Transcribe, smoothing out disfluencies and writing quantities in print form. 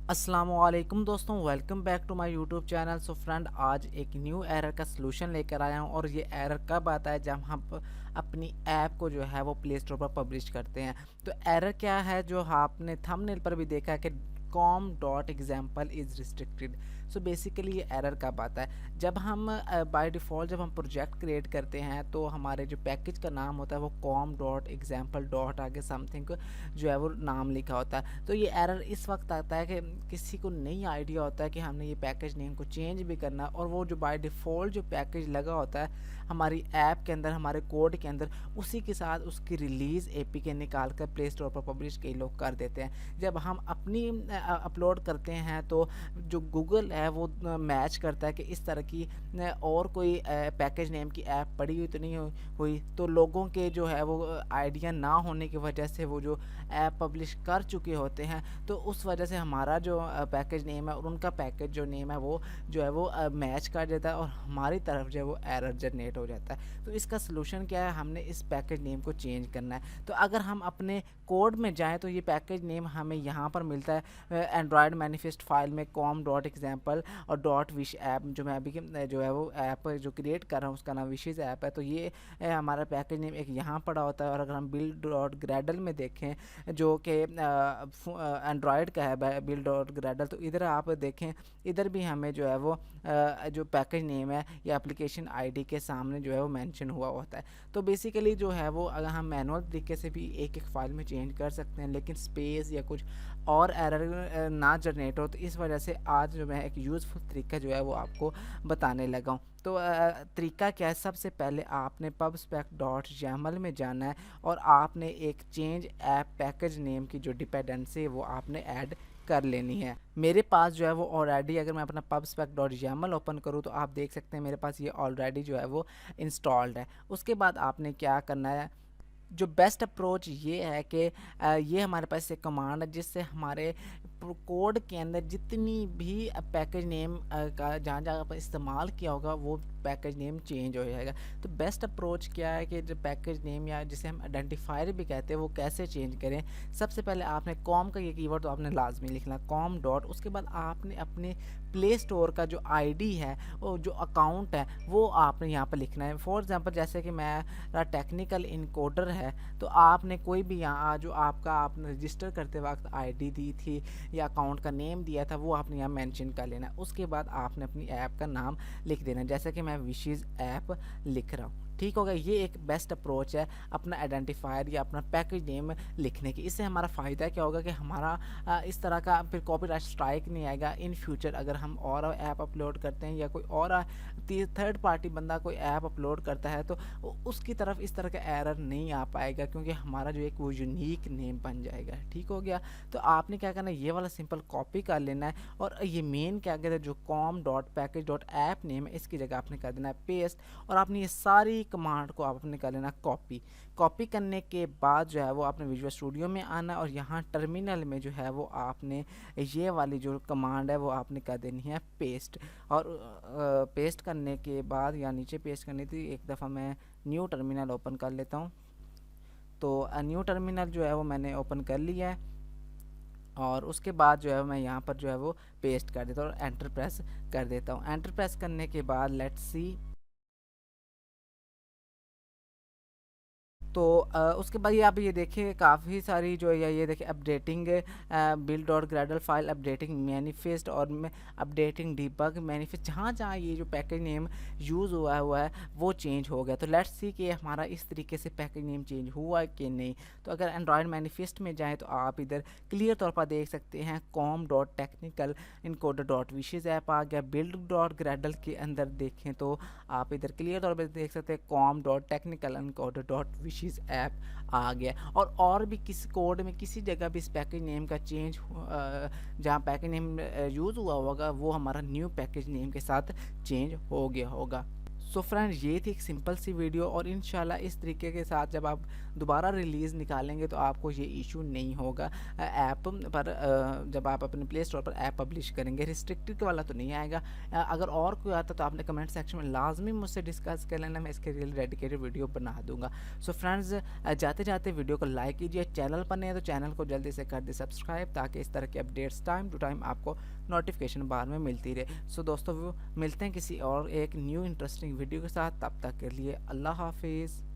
अस्सलामुअलैकुम दोस्तों, welcome back to my YouTube channel. So friend, आज एक न्यू एरर का सलूशन लेकर आया हूं और ये एरर कब आता है जब हम अपनी ऐप को जो है वो प्ले स्टोर पर पब्लिश करते हैं। तो एरर क्या है जो आपने थंबनेल पर भी देखा है कि com.example is restricted. So basically ये एरर कब आता है जब हम बाय डिफ़ॉल्ट जब हम प्रोजेक्ट क्रिएट करते हैं तो हमारे जो पैकेज का नाम होता है वो com.example. आगे समथिंग जो है वो नाम लिखा होता है। तो ये एरर इस वक्त आता है कि किसी को नहीं आइडिया होता है कि हमने ये पैकेज नेम को चेंज भी करना है और वो जो बाय डिफ़ॉल्ट जो पैकेज लगा होता है हमारी ऐप के अंदर, हमारे कोड के अंदर, उसी के साथ उसकी रिलीज़ एपीके निकाल कर प्ले स्टोर पर पब्लिश कई लोग कर देते हैं। जब हम अपनी अपलोड करते हैं तो जो गूगल है वो मैच करता है कि इस तरह की और कोई पैकेज नेम की ऐप पड़ी हुई तो नहीं हुई। तो लोगों के जो है वो आइडिया ना होने की वजह से वो जो ऐप पब्लिश कर चुके होते हैं, तो उस वजह से हमारा जो पैकेज नेम है और उनका पैकेज जो नेम है वो जो है वो मैच कर देता है और हमारी तरफ जो है वो एरर जनरेट हो जाता है। तो इसका सलूशन क्या है, हमने इस पैकेज नेम को चेंज करना है। तो अगर हम अपने कोड में जाएँ तो ये पैकेज नेम हमें यहाँ पर मिलता है एंड्रॉयड मैनिफेस्ट फाइल में com.example और .wish ऐप जो मैं अभी जो है वो ऐप जो क्रिएट कर रहा हूँ उसका नाम विशेज़ ऐप है। तो ये हमारा पैकेज नेम एक यहाँ पड़ा होता है। और अगर हम build.gradle में देखें जो कि एंड्रॉयड का है build.gradle, तो इधर आप देखें, इधर भी हमें जो है वो जो पैकेज नेम है या एप्लीकेशन आईडी के सामने जो है वो मेंशन हुआ होता है। तो बेसिकली जो है वो अगर हम मैनुअल तरीके से भी एक एक फाइल में चेंज कर सकते हैं, लेकिन स्पेस या कुछ और एरर ना जनरेट हो, तो इस वजह से आज जो मैं एक यूज़फुल तरीका जो है वो आपको बताने लगा हूँ। तो तरीका क्या है, सबसे पहले आपने pubspec.yaml में जाना है और आपने एक चेंज ऐप पैकेज नेम की जो डिपेंडेंसी है वो आपने ऐड कर लेनी है। मेरे पास जो है वो ऑलरेडी, अगर मैं अपना pubspec.yaml ओपन करूँ तो आप देख सकते हैं मेरे पास ये ऑलरेडी जो है वो इंस्टॉल्ड है। उसके बाद आपने क्या करना है, जो बेस्ट अप्रोच ये है कि ये हमारे पास एक कमांड है जिससे हमारे कोड के अंदर जितनी भी पैकेज नेम का जहाँ जहाँ पर इस्तेमाल किया होगा वो पैकेज नेम चेंज हो जाएगा। तो बेस्ट अप्रोच क्या है कि जो पैकेज नेम या जिसे हम आइडेंटिफायर भी कहते हैं वो कैसे चेंज करें। सबसे पहले आपने कॉम का ये कीवर्ड तो आपने लाजमी लिखना, कॉम डॉट, उसके बाद आपने अपने प्ले स्टोर का जो आईडी है वो जो अकाउंट है वो आपने यहाँ पर लिखना है। फॉर एग्जांपल जैसे कि मेरा टेक्निकल इनकोडर है, तो आपने कोई भी यहाँ जो आपका आपने रजिस्टर करते वक्त आईडी दी थी या अकाउंट का नेम दिया था वो आपने यहाँ मेंशन कर लेना है। उसके बाद आपने अपनी ऐप का नाम लिख देना है, जैसे कि मैं विशेज़ ऐप लिख रहा हूँ। ठीक होगा, ये एक बेस्ट अप्रोच है अपना आइडेंटिफायर या अपना पैकेज नेम लिखने की। इससे हमारा फ़ायदा क्या होगा कि हमारा इस तरह का फिर कॉपीराइट स्ट्राइक नहीं आएगा। इन फ्यूचर अगर हम और ऐप अपलोड करते हैं या कोई और थर्ड पार्टी बंदा कोई ऐप अपलोड करता है तो उसकी तरफ इस तरह का एरर नहीं आ पाएगा, क्योंकि हमारा जो एक वो यूनिक नेम बन जाएगा। ठीक हो गया, तो आपने क्या करना है, ये वाला सिंपल कॉपी कर लेना है और ये मेन क्या कहते हैं जो com.package.app नेम है इसकी जगह आपने कर देना है पेस्ट, और आपने ये सारी कमांड को आपने कर लेना कॉपी करने के बाद जो है वो आपने विजुअल स्टूडियो में आना और यहाँ टर्मिनल में जो है वो आपने ये वाली जो कमांड है वो आपने कर देनी है पेस्ट। और पेस्ट करने के बाद या नीचे पेस्ट करनी थी, एक दफ़ा मैं न्यू टर्मिनल ओपन कर लेता हूँ। तो न्यू टर्मिनल जो है वो मैंने ओपन कर लिया है और उसके बाद जो है मैं यहाँ पर जो है वो पेस्ट कर देता हूँ और एंटर प्रेस कर देता हूँ। एंटर प्रेस करने के बाद लेट्स सी, तो उसके बाद ये आप ये देखिए काफ़ी सारी जो है ये देखिए updating build.gradle file, updating manifest और अपडेटिंग डिबग मैनिफेस्ट, जहाँ जहाँ ये जो पैकेज नेम यूज़ हुआ है वो चेंज हो गया। तो लेट्स सी कि हमारा इस तरीके से पैकेज नेम चेंज हुआ कि नहीं। तो अगर एंड्रॉयड मैनिफेस्ट में जाएँ तो आप इधर क्लियर तौर पर देख सकते हैं com.technical encoder.wishes ऐप आ गया। build.gradle के अंदर देखें तो आप इधर क्लियर तौर पर देख सकते हैं com.technical encoder.wishes ऐप आ गया। और भी किसी कोड में किसी जगह भी इस पैकेज नेम का चेंज जहाँ पैकेज नेम यूज़ हुआ होगा वो हमारा न्यू पैकेज नेम के साथ चेंज हो गया होगा। सो फ्रेंड ये थी एक सिंपल सी वीडियो, और इंशाल्लाह इस तरीके के साथ जब आप दोबारा रिलीज़ निकालेंगे तो आपको ये इशू नहीं होगा ऐप पर। जब आप अपने प्ले स्टोर पर ऐप पब्लिश करेंगे रिस्ट्रिक्टेड वाला तो नहीं आएगा। अगर और कोई आता तो आपने कमेंट सेक्शन में लाजमी मुझसे डिस्कस कर लेना, मैं इसके लिए डेडिकेटेड वीडियो बना दूंगा। सो फ्रेंड्स, जाते जाते वीडियो को लाइक कीजिए, चैनल पर नहीं है तो चैनल को जल्दी से कर दे सब्सक्राइब, ताकि इस तरह के अपडेट्स टाइम टू टाइम आपको नोटिफिकेशन बार में मिलती रहे। सो दोस्तों, मिलते हैं किसी और एक न्यू इंटरेस्टिंग वीडियो के साथ, तब तक के लिए अल्लाह हाफिज़।